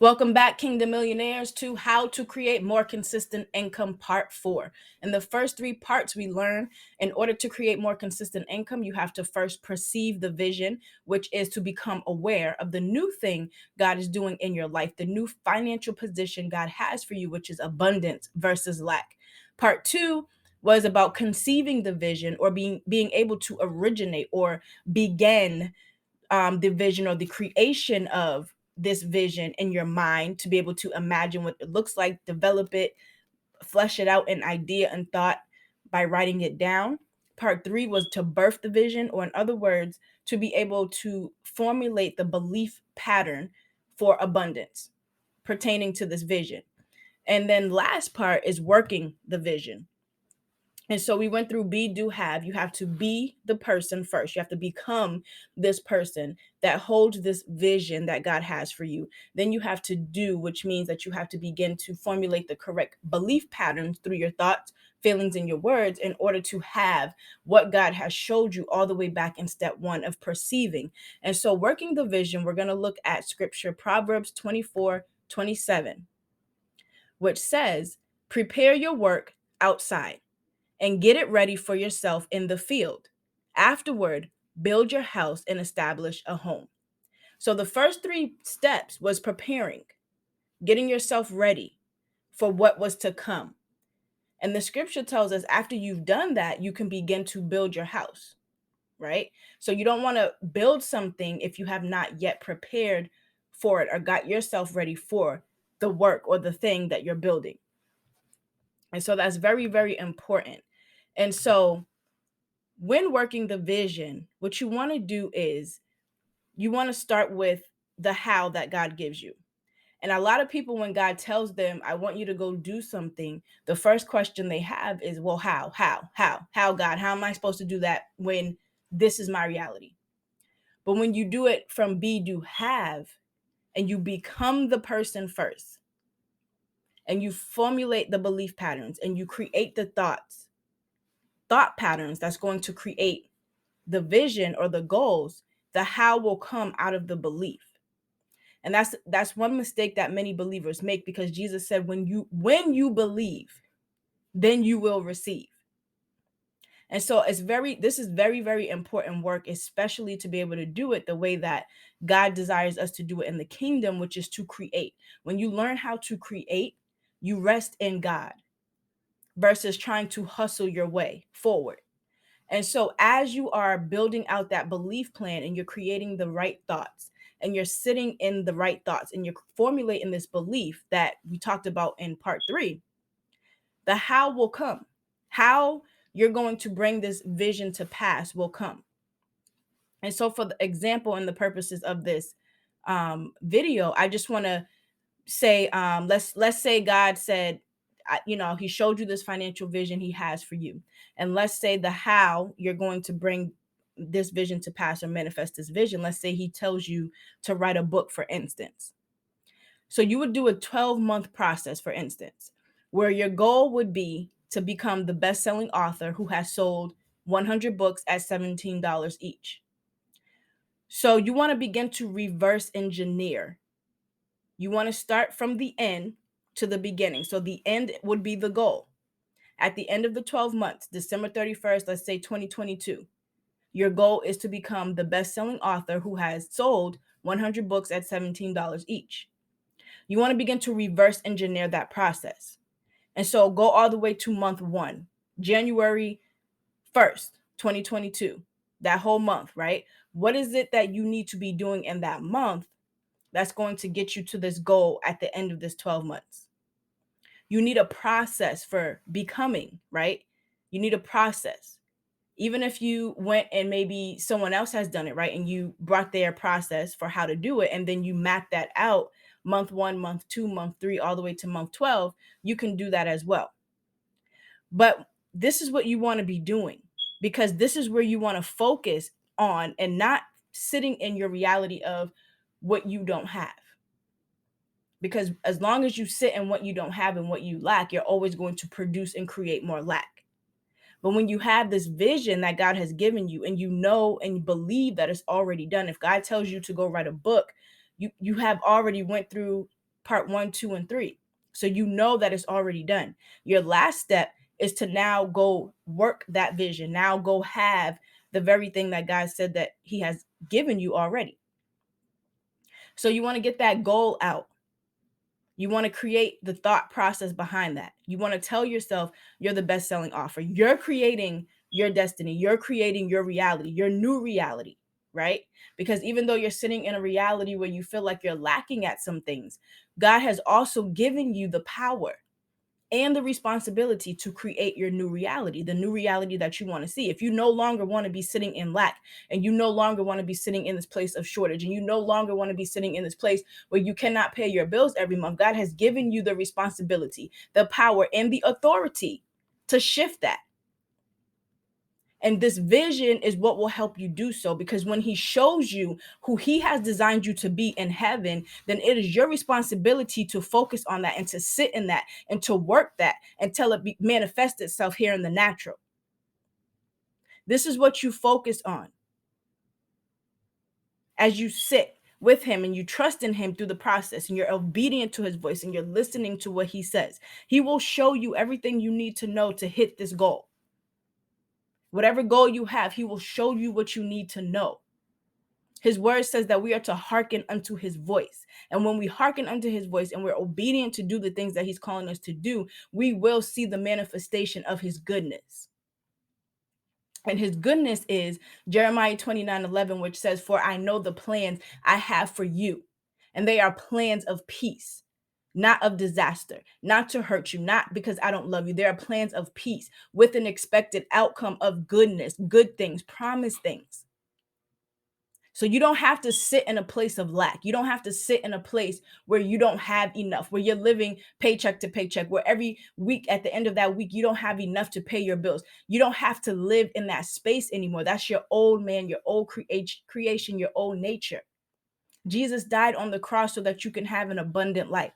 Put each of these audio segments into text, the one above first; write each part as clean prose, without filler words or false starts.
Welcome back, Kingdom Millionaires, to How to Create More Consistent Income Part 4. In the first three parts, we learn in order to create more consistent income, you have to first perceive the vision, which is to become aware of the new thing God is doing in your life, the new financial position God has for you, which is abundance versus lack. Part 2 was about conceiving the vision or being able to originate or begin the vision or the creation of this vision in your mind to be able to imagine what it looks like, develop it, flesh it out in idea and thought by writing it down. Part 3 was to birth the vision, or in other words, to be able to formulate the belief pattern for abundance pertaining to this vision. And then last part is working the vision. And so we went through be, do, have. You have to be the person first. You have to become this person that holds this vision that God has for you. Then you have to do, which means that you have to begin to formulate the correct belief patterns through your thoughts, feelings, and your words in order to have what God has showed you all the way back in step 1 of perceiving. And so working the vision, we're going to look at scripture, Proverbs 24:27, which says, prepare your work outside and get it ready for yourself in the field. Afterward, build your house and establish a home. So the first 3 steps was preparing, getting yourself ready for what was to come. And the scripture tells us after you've done that, you can begin to build your house, right? So you don't want to build something if you have not yet prepared for it or got yourself ready for the work or the thing that you're building. And so that's very, very important. And so when working the vision, what you want to do is you want to start with the how that God gives you. And a lot of people, when God tells them, I want you to go do something, the first question they have is, well, how, God, how am I supposed to do that when this is my reality? But when you do it from be, do, have, and you become the person first, and you formulate the belief patterns and you create the thought patterns that's going to create the vision or the goals, the how will come out of the belief. And that's one mistake that many believers make, because Jesus said when you believe, then you will receive. And so this is very, very important work, especially to be able to do it the way that God desires us to do it in the kingdom, which is to create. When you learn how to create, you rest in God versus trying to hustle your way forward. And so as you are building out that belief plan and you're creating the right thoughts and you're sitting in the right thoughts and you're formulating this belief that we talked about in part 3, the how will come. How you're going to bring this vision to pass will come. And so for the example and the purposes of this video, I just want to say, let's say God said, he showed you this financial vision he has for you. And let's say the how you're going to bring this vision to pass or manifest this vision. Let's say he tells you to write a book, for instance. So you would do a 12-month process, for instance, where your goal would be to become the best-selling author who has sold 100 books at $17 each. So you want to begin to reverse engineer. You want to start from the end to the beginning. So the end would be the goal. At the end of the 12 months, December 31st, let's say 2022, your goal is to become the best-selling author who has sold 100 books at $17 each. You want to begin to reverse engineer that process. And so go all the way to month 1, January 1st, 2022, that whole month, right? What is it that you need to be doing in that month that's going to get you to this goal at the end of this 12 months? You need a process for becoming, right? You need a process. Even if you went and maybe someone else has done it, right? And you brought their process for how to do it, and then you map that out month 1, month 2, month 3, all the way to month 12, you can do that as well. But this is what you want to be doing, because this is where you want to focus on and not sitting in your reality of what you don't have. Because as long as you sit in what you don't have and what you lack, you're always going to produce and create more lack. But when you have this vision that God has given you and you know and you believe that it's already done, if God tells you to go write a book, you have already went through part 1, 2, and 3. So you know that it's already done. Your last step is to now go work that vision. Now go have the very thing that God said that he has given you already. So you want to get that goal out. You want to create the thought process behind that. You want to tell yourself you're the best selling offer. You're creating your destiny. You're creating your reality, your new reality, right? Because even though you're sitting in a reality where you feel like you're lacking at some things, God has also given you the power and the responsibility to create your new reality, the new reality that you want to see. If you no longer want to be sitting in lack, and you no longer want to be sitting in this place of shortage, and you no longer want to be sitting in this place where you cannot pay your bills every month, God has given you the responsibility, the power, and the authority to shift that. And this vision is what will help you do so, because when he shows you who he has designed you to be in heaven, then it is your responsibility to focus on that and to sit in that and to work that until it manifests itself here in the natural. This is what you focus on as you sit with him and you trust in him through the process, and you're obedient to his voice and you're listening to what he says. He will show you everything you need to know to hit this goal. Whatever goal you have, he will show you what you need to know. His word says that we are to hearken unto his voice. And when we hearken unto his voice and we're obedient to do the things that he's calling us to do, we will see the manifestation of his goodness. And his goodness is Jeremiah 29:11, which says, "For I know the plans I have for you, and they are plans of peace, not of disaster, not to hurt you, not because I don't love you. They are plans of peace with an expected outcome of goodness, good things, promised things." So you don't have to sit in a place of lack. You don't have to sit in a place where you don't have enough, where you're living paycheck to paycheck, where every week at the end of that week, you don't have enough to pay your bills. You don't have to live in that space anymore. That's your old man, your old creation, your old nature. Jesus died on the cross so that you can have an abundant life.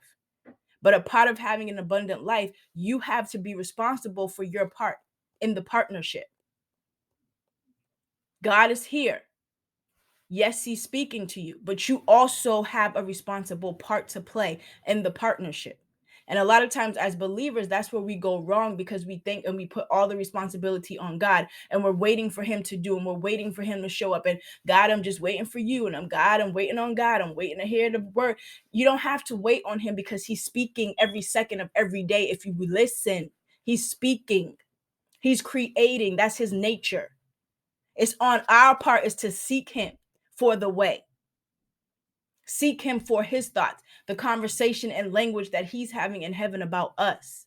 But a part of having an abundant life, you have to be responsible for your part in the partnership. God is here. Yes, he's speaking to you, but you also have a responsible part to play in the partnership. And a lot of times as believers, that's where we go wrong, because we think and we put all the responsibility on God, and we're waiting for him to do, and we're waiting for him to show up. And God, I'm just waiting for you. And I'm waiting on God. I'm waiting to hear the word. You don't have to wait on him, because he's speaking every second of every day. If you listen, he's speaking, he's creating. That's his nature. It's on our part is to seek him for the way. Seek him for his thoughts, the conversation and language that he's having in heaven about us.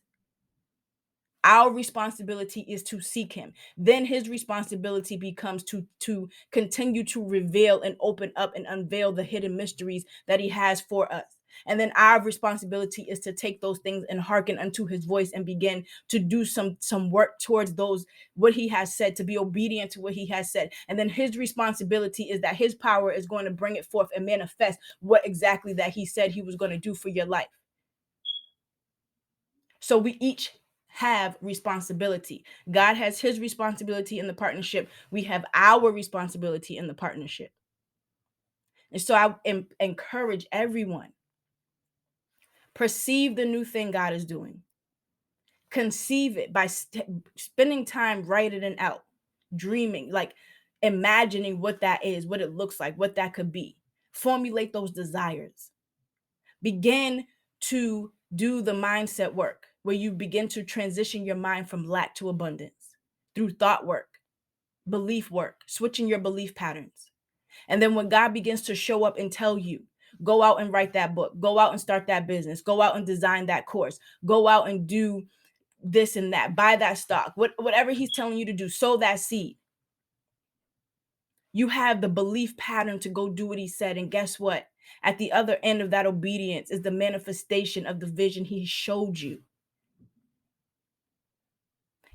Our responsibility is to seek him. Then his responsibility becomes to continue to reveal and open up and unveil the hidden mysteries that he has for us. And then our responsibility is to take those things and hearken unto his voice and begin to do some work towards those, what he has said, to be obedient to what he has said. And then his responsibility is that his power is going to bring it forth and manifest what exactly that he said he was going to do for your life. So we each have responsibility. God has his responsibility in the partnership. We have our responsibility in the partnership. And so I encourage everyone, perceive the new thing God is doing. Conceive it by spending time writing it out, dreaming, like imagining what that is, what it looks like, what that could be. Formulate those desires. Begin to do the mindset work, where you begin to transition your mind from lack to abundance through thought work, belief work, switching your belief patterns. And then when God begins to show up and tell you, go out and write that book, go out and start that business, go out and design that course, go out and do this and that, buy that stock, whatever he's telling you to do, sow that seed. You have the belief pattern to go do what he said. And guess what? At the other end of that obedience is the manifestation of the vision he showed you.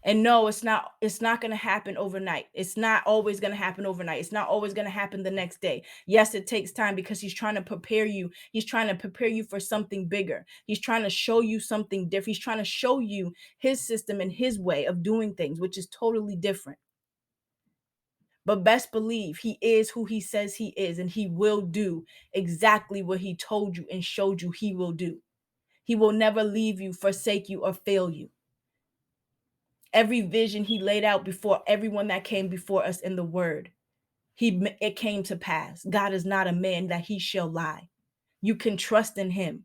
And no, it's not going to happen overnight. It's not always going to happen overnight. It's not always going to happen the next day. Yes, it takes time, because he's trying to prepare you. He's trying to prepare you for something bigger. He's trying to show you something different. He's trying to show you his system and his way of doing things, which is totally different. But best believe he is who he says he is, and he will do exactly what he told you and showed you he will do. He will never leave you, forsake you, or fail you. Every vision he laid out before everyone that came before us in the word, it came to pass. God is not a man that he shall lie. You can trust in him.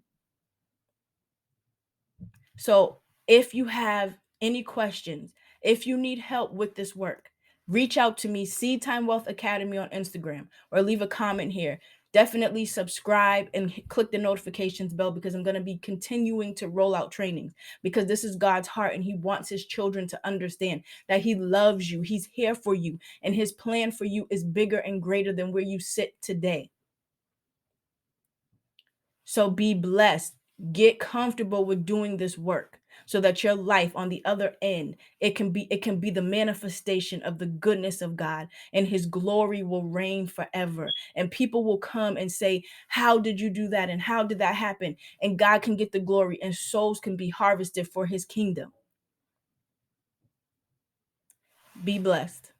So if you have any questions, if you need help with this work, reach out to me, SeedTime Wealth Academy on Instagram, or leave a comment here. Definitely subscribe and click the notifications bell, because I'm going to be continuing to roll out trainings, because this is God's heart and he wants his children to understand that he loves you. He's here for you, and his plan for you is bigger and greater than where you sit today. So be blessed. Get comfortable with doing this work so that your life on the other end, it can be the manifestation of the goodness of God, and his glory will reign forever. And people will come and say, how did you do that? And how did that happen? And God can get the glory, and souls can be harvested for his kingdom. Be blessed.